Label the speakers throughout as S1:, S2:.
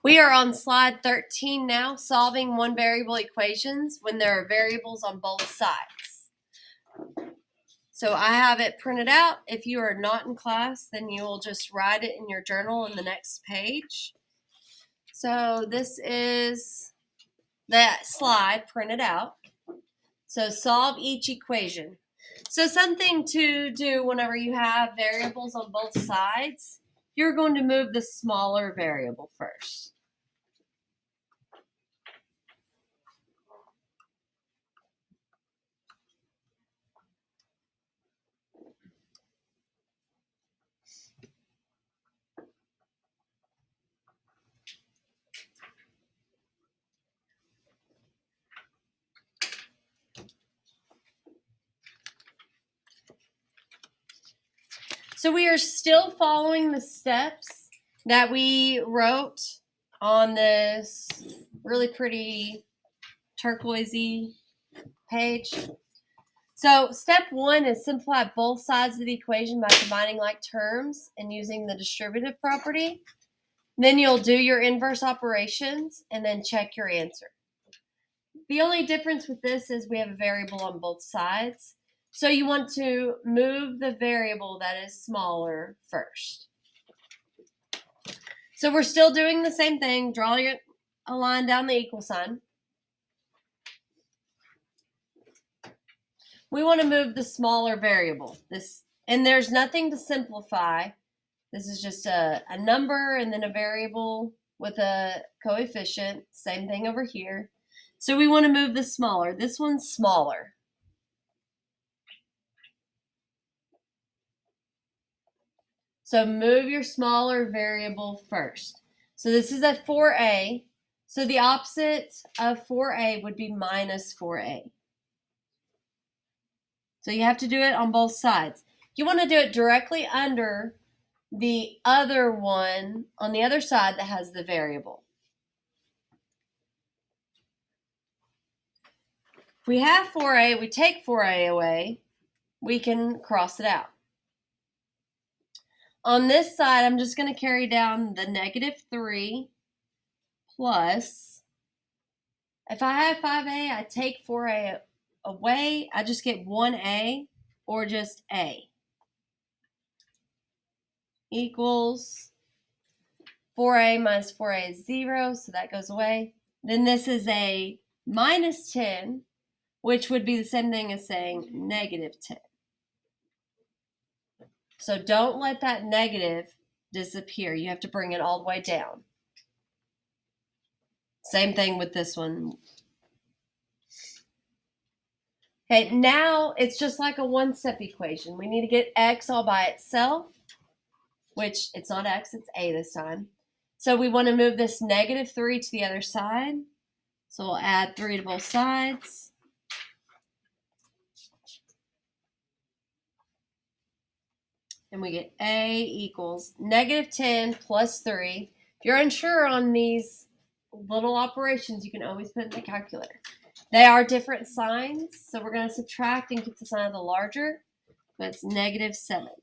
S1: We are on slide 13 now, solving one variable equations when there are variables on both sides. So I have it printed out. If you are not in class, then you will just write it in your journal on the next page. So this is that slide printed out. So solve each equation. So something to do whenever you have variables on both sides, you're going to move the smaller variable first. So we are still following the steps that we wrote on this really pretty turquoisey page. So step 1 is simplify both sides of the equation by combining like terms and using the distributive property. Then you'll do your inverse operations and then check your answer. The only difference with this is we have a variable on both sides. So you want to move the variable that is smaller first. So we're still doing the same thing. Draw a line down the equal sign. We want to move the smaller variable. And there's nothing to simplify. This is just a number and then a variable with a coefficient. Same thing over here. So we want to move the smaller. This one's smaller. So move your smaller variable first. So this is a 4a. So the opposite of 4a would be minus 4a. So you have to do it on both sides. You want to do it directly under the other one on the other side that has the variable. If we have 4a, we take 4a away, we can cross it out. On this side, I'm just going to carry down the -3 plus, if I have 5a, I take 4a away, I just get 1a or just a equals 4a minus 4a is 0, so that goes away. Then this is a minus 10, which would be the same thing as saying -10. So don't let that negative disappear. You have to bring it all the way down. Same thing with this one. Okay, now it's just like a one-step equation. We need to get x all by itself, which it's not x, it's a this time. So we want to move this -3 to the other side. So we'll add 3 to both sides. And we get a equals -10 plus 3. If you're unsure on these little operations, you can always put in the calculator. They are different signs, so we're going to subtract and keep the sign of the larger, but it's -7.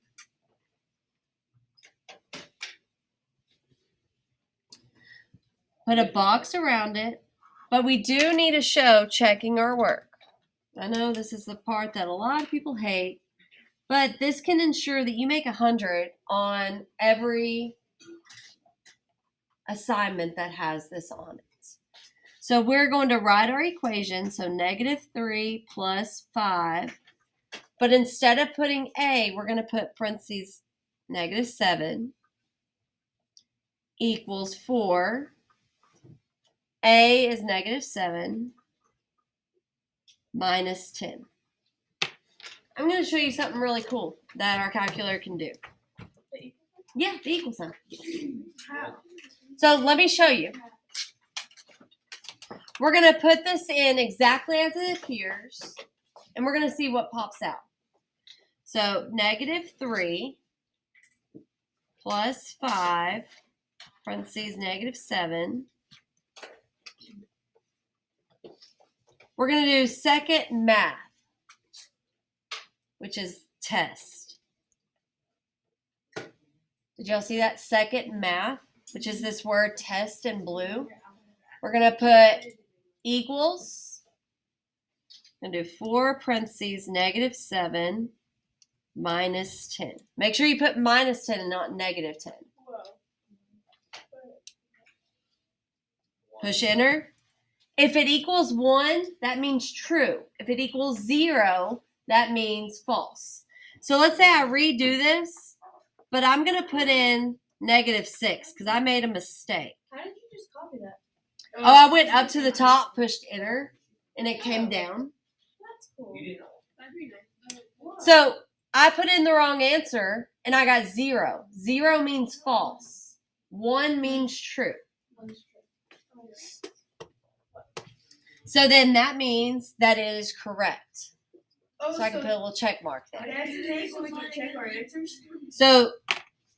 S1: Put a box around it, but we do need to show checking our work. I know this is the part that a lot of people hate, but this can ensure that you make 100 on every assignment that has this on it. So we're going to write our equation, so -3 plus 5. But instead of putting a, we're going to put parentheses -7 equals 4. A is -7 minus 10. I'm going to show you something really cool that our calculator can do. Yeah, the equal sign. So let me show you. We're going to put this in exactly as it appears, and we're going to see what pops out. So -3 plus 5, parentheses -7. We're going to do second math, which is test. Did y'all see that? Second math. which is this word test in blue. We're going to put equals. I'm going to do 4 parentheses, -7 minus 10. Make sure you put minus 10 and not -10. Push enter. If it equals 1, that means true. If it equals 0, that means false. So let's say I redo this, but I'm going to put in -6 because I made a mistake.
S2: How did you just copy that?
S1: Oh, I went up to the top, pushed enter, and it came down.
S2: That's cool.
S1: So I put in the wrong answer, and I got 0. 0 means false. 1 means true. So then that means that it is correct. So I can put a little check mark there.
S2: So we can check our answers?
S1: So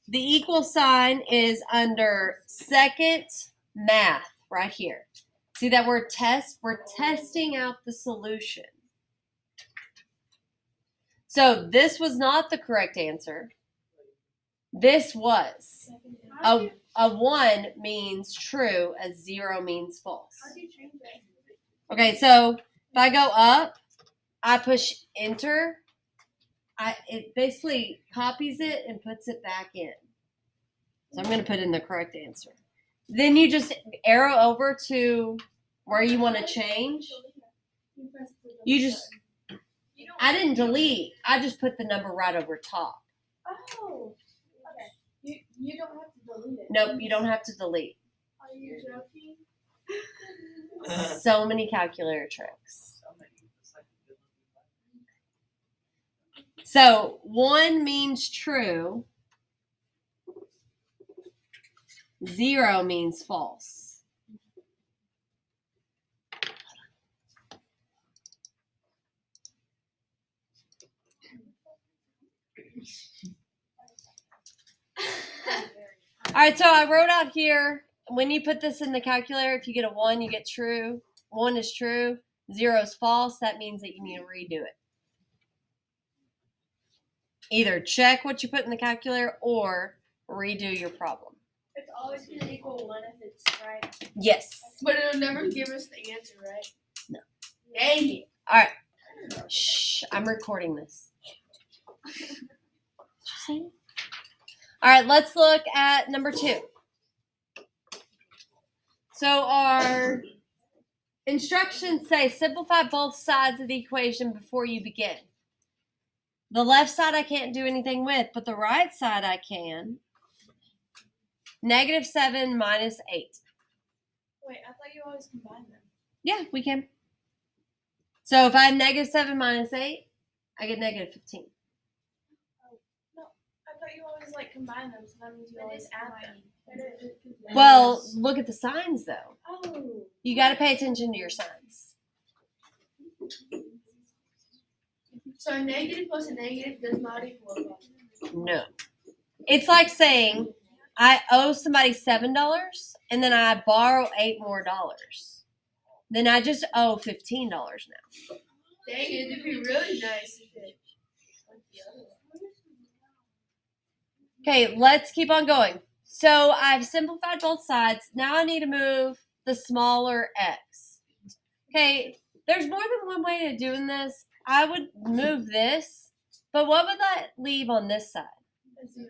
S1: the equal sign is under second math right here. See that word test? We're testing out the solution. So this was not the correct answer. This was. A 1 means true, a 0 means false.
S2: How do you change that?
S1: Okay, so if I go up, I push enter. It basically copies it and puts it back in. So I'm going to put in the correct answer. Then you just arrow over to where you want to change. I didn't delete. I just put the number right over top.
S2: Oh, okay. You don't have to delete it.
S1: Nope, you don't have to delete.
S2: Are you joking?
S1: So many calculator tricks. So 1 means true. 0 means false. All right, so I wrote out here, when you put this in the calculator, if you get a 1, you get true. 1 is true. 0 is false. That means that you need to redo it. Either check what you put in the calculator or redo your problem.
S2: It's always going to equal 1 if it's right.
S1: Yes.
S2: But it'll never give us the answer, right?
S1: No.
S2: Dang it.
S1: All right. Shh, I'm recording this. All right, let's look at number 2. So our instructions say simplify both sides of the equation before you begin. The left side I can't do anything with, but the right side I can. -7 minus 8.
S2: Wait, I thought you always combined them.
S1: Yeah, we can. So if I have -7 minus 8, I get -15.
S2: No, I thought you always combine them, so that means you always add them.
S1: Well, look at the signs though.
S2: Oh.
S1: You got to pay attention to your signs.
S2: So a negative plus a negative does not equal a plus.
S1: No. It's like saying I owe somebody $7 and then I borrow $8 more. Then I just owe $15 now.
S2: Dang it, it'd be really nice if it.
S1: Okay, let's keep on going. So I've simplified both sides. Now I need to move the smaller x. Okay, there's more than one way of doing this. I would move this, but what would that leave on this side?
S2: A 0.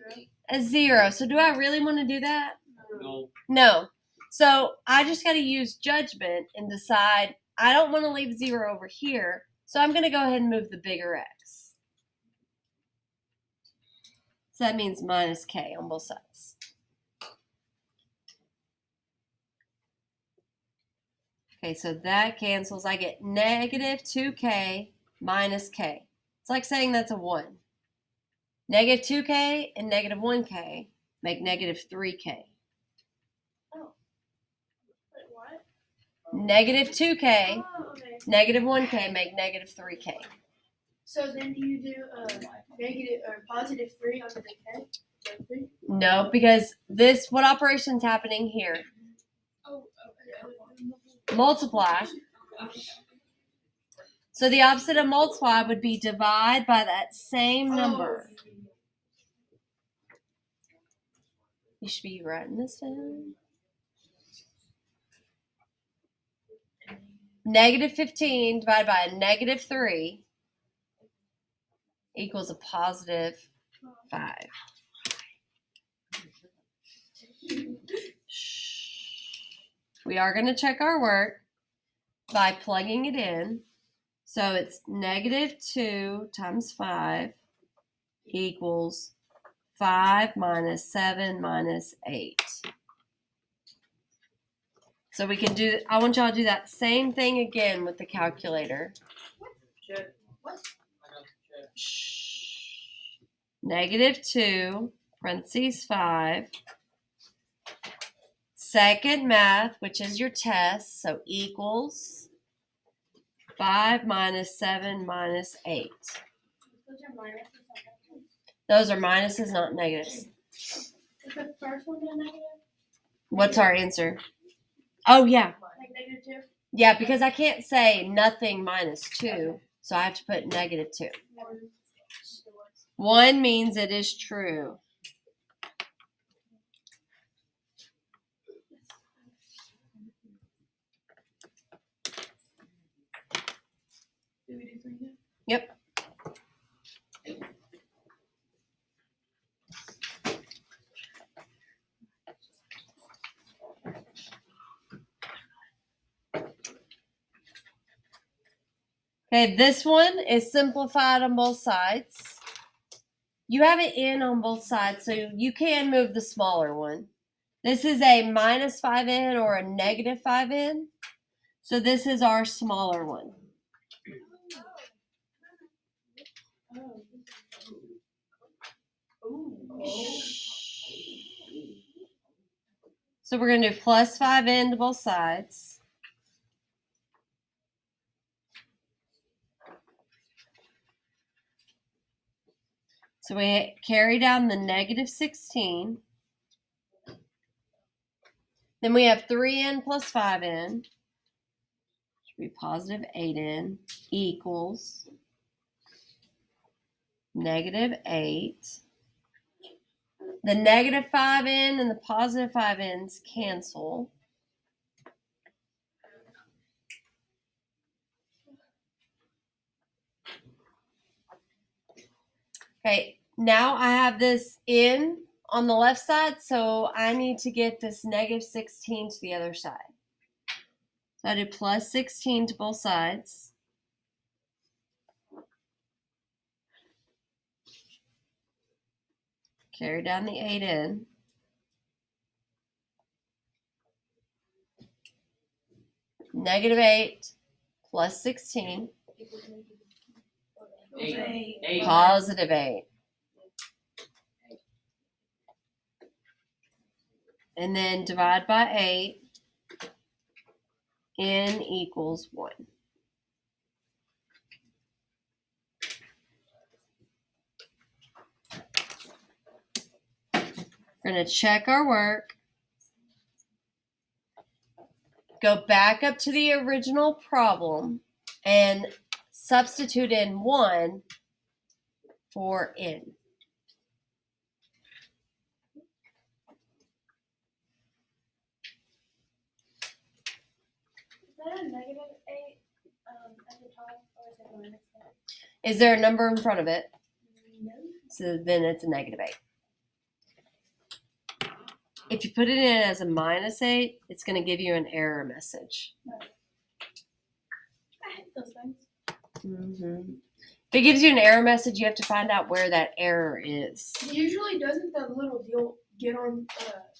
S1: A 0. So do I really want to do that?
S3: No.
S1: No. So I just got to use judgment and decide I don't want to leave 0 over here. So I'm going to go ahead and move the bigger x. So that means minus k on both sides. Okay, so that cancels. I get -2k minus k. It's like saying that's a 1. -2k and -1k make -3k.
S2: Oh. Wait, what?
S1: -2k,
S2: Oh, okay.
S1: -1k make -3k.
S2: So then do you do negative or positive 3 under the k? Like 3?
S1: No, because what operation's happening here?
S2: Oh, okay.
S1: Multiply. So the opposite of multiply would be divide by that same number. You should be writing this down. Negative 15 divided by a negative 3 equals a positive 5. We are going to check our work by plugging it in. So it's negative 2 times 5 equals 5 minus 7 minus 8. So we can do, I want y'all to do that same thing again with the calculator. Negative 2, parentheses 5. Second math, which is your test, so equals 5 minus 7 minus 8. Those are minuses, not negatives.
S2: Is the first one a negative?
S1: What's our answer? Oh, yeah.
S2: Like negative 2?
S1: Yeah, because I can't say nothing minus 2, so I have to put negative 2. 1 means it is true.
S2: Do we do 3 now?
S1: Yep. Okay, this one is simplified on both sides. You have an n on both sides, so you can move the smaller one. This is a minus 5n or a negative 5n. So this is our smaller one. So we're going to do plus 5n to both sides. So we carry down the negative 16. Then we have 3n plus 5n, which would be positive 8n, equals negative 8. The negative 5n and the positive 5n's cancel. Okay, now I have this n on the left side, so I need to get this negative 16 to the other side. So I do plus 16 to both sides. Carry down the 8n. Negative 8 plus 16.
S2: 8.
S1: Positive 8. And then divide by 8. N equals 1. We're going to check our work. Go back up to the original problem and substitute in 1 for n.
S2: Is that a negative 8 at the top, or is it minus 8?
S1: Is there a number in front of it?
S2: No.
S1: So then it's a negative 8. If you put it in as a minus 8, it's going to give you an error message.
S2: I hate those things.
S1: If it gives you an error message, you have to find out where that error is.
S2: Usually, doesn't that little deal get on,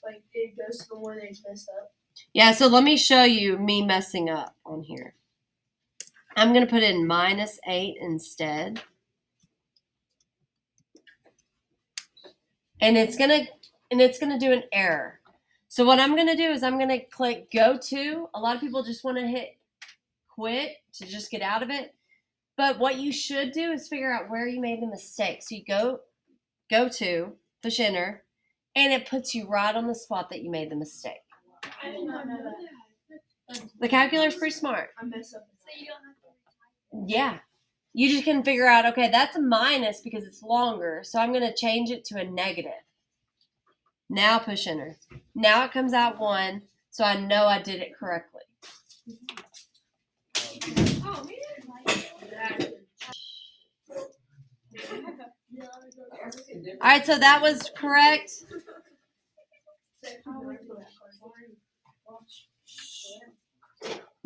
S2: like, it goes to the one that's messed up?
S1: Yeah, so let me show you me messing up on here. I'm going to put in minus 8 instead. And it's going to do an error. So what I'm going to do is I'm going to click go to. A lot of people just want to hit quit to just get out of it. But what you should do is figure out where you made the mistake. So you go to, push enter, and it puts you right on the spot that you made the mistake.
S2: I did not know that.
S1: The calculator's pretty smart.
S2: I mess up. So you don't have to.
S1: Yeah. You just can figure out, okay, that's a minus because it's longer, so I'm going to change it to a negative. Now push enter. Now it comes out 1, so I know I did it correctly.
S2: Oh, man.
S1: All right, so that was correct.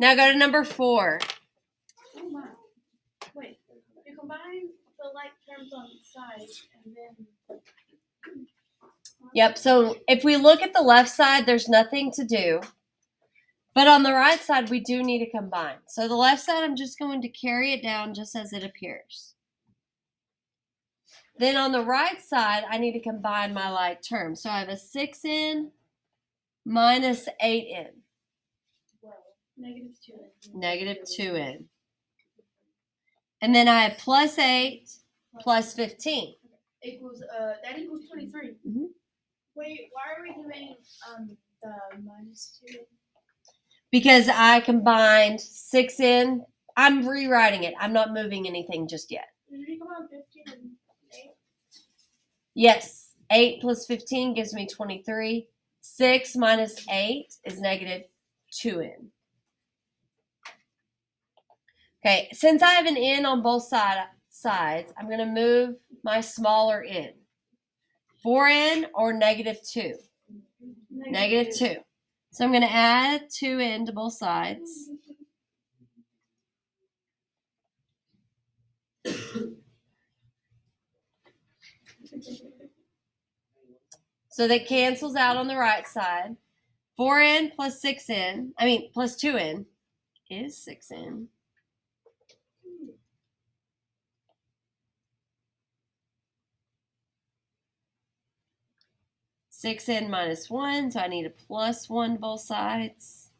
S1: Now go to number 4.
S2: Oh my. Wait, you combine the like terms on the side and then.
S1: Yep, so if we look at the left side, there's nothing to do. But on the right side, we do need to combine. So the left side, I'm just going to carry it down just as it appears. Then on the right side, I need to combine my like terms. So I have a 6n minus 8n.
S2: Negative 2n.
S1: -2n. And then I have plus 8 plus 15.
S2: Equals that equals 23.
S1: Mhm.
S2: Wait, why are we doing the minus 2?
S1: Because I combined 6n. I'm rewriting it. I'm not moving anything just yet.
S2: Did you combine 15 and 8?
S1: Yes, 8 plus 15 gives me 23. 6 minus 8 is -2n. Okay, since I have an n on both sides, I'm going to move my smaller n. 4n or -2? -2. So I'm going to add 2n to both sides. So that cancels out on the right side. 4n plus 6n, plus 2n is 6n. Six n minus 1, so I need a plus 1 both sides.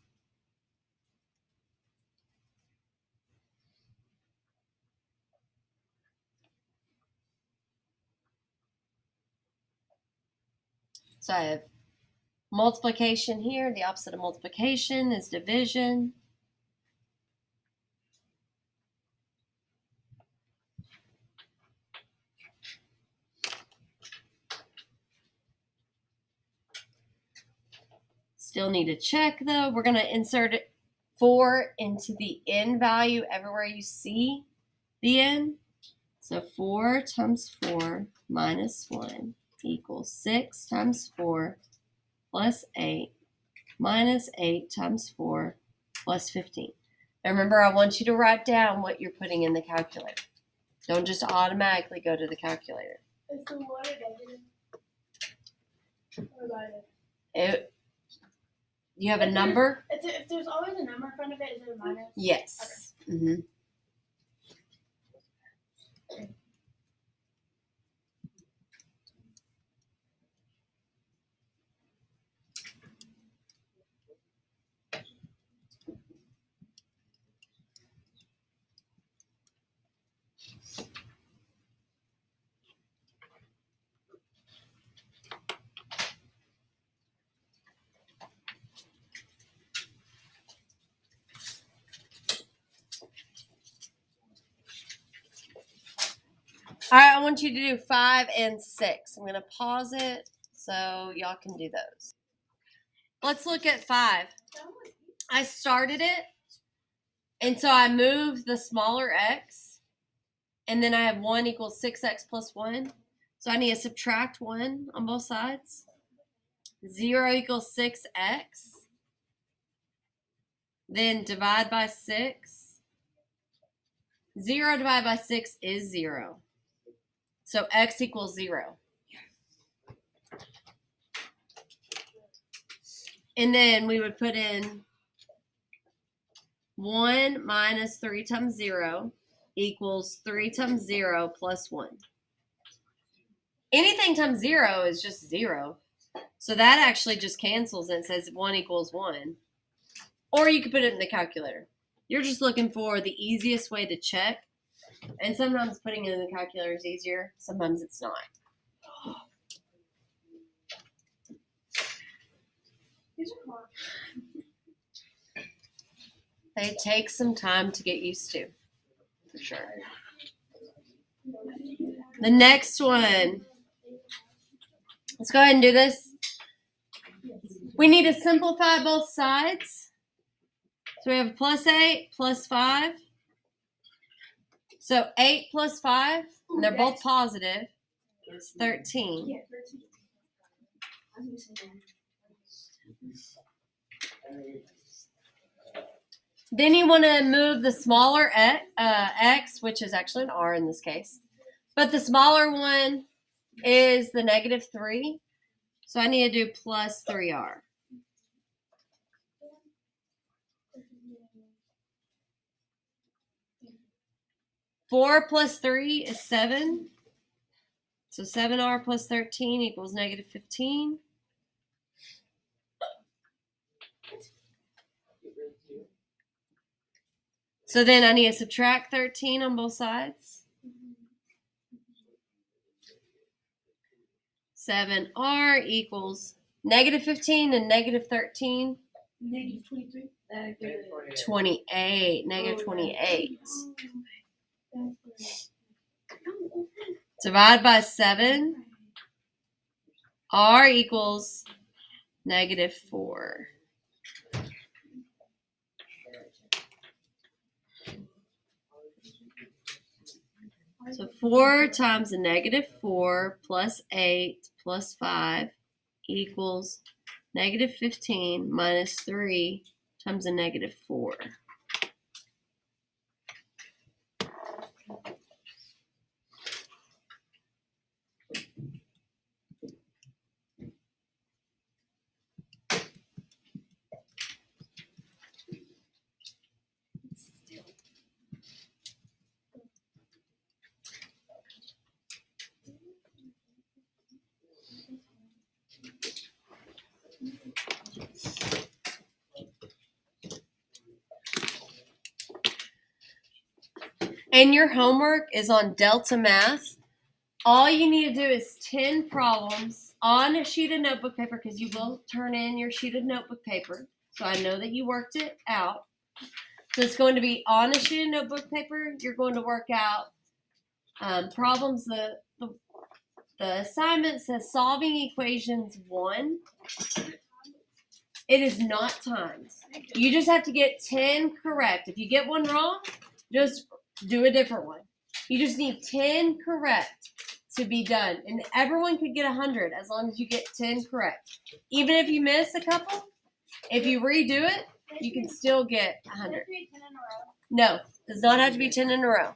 S1: So I have multiplication here. The opposite of multiplication is division. Still need to check though. We're going to insert 4 into the n value everywhere you see the n. So 4 times 4 minus 1 equals 6 times 4 plus 8 minus 8 times 4 plus 15. Now remember, I want you to write down what you're putting in the calculator. Don't just automatically go to the calculator.
S2: Is the water negative? What about it?
S1: You have a number?
S2: If there's always a number in front of it, is it a minus?
S1: Yes. Okay. Mm-hmm. All right, I want you to do 5 and 6. I'm going to pause it so y'all can do those. Let's look at 5. I started it, and so I moved the smaller x, and then I have 1 equals 6x plus 1. So I need to subtract 1 on both sides. 0 equals 6x. Then divide by 6. 0 divided by 6 is 0. So x equals 0. And then we would put in 1 minus 3 times 0 equals 3 times 0 plus 1. Anything times 0 is just 0. So that actually just cancels and says 1 equals 1. Or you could put it in the calculator. You're just looking for the easiest way to check. And sometimes putting it in the calculator is easier. Sometimes it's not. They take some time to get used to, for sure. The next one. Let's go ahead and do this. We need to simplify both sides. So we have a plus 8 plus 5. So 8 plus 5, and they're both positive, is 13.
S2: Yeah, 13. I was gonna say
S1: Then you want to move the smaller x, which is actually an r in this case. But the smaller one is the negative 3. So I need to do plus 3r. 4 plus 3 is 7. So 7r plus 13 equals negative 15. So then I need to subtract 13 on both sides. 7r equals negative 15 and negative 13.
S2: negative 23.
S1: 28. Negative 28. Divide by 7. R equals negative 4. So 4 times a negative 4 plus 8 plus 5 equals negative 15 minus 3 times a negative 4. And your homework is on Delta Math. All you need to do is 10 problems on a sheet of notebook paper, because you will turn in your sheet of notebook paper. So I know that you worked it out. So it's going to be on a sheet of notebook paper. You're going to work out problems. The assignment says solving equations 1. It is not timed. You just have to get 10 correct. If you get one wrong, just do a different one. You just need 10 correct to be done. And everyone could get 100 as long as you get 10 correct. Even if you miss a couple, if you redo it, you can still get 100. No, it does not have to be 10 in a row.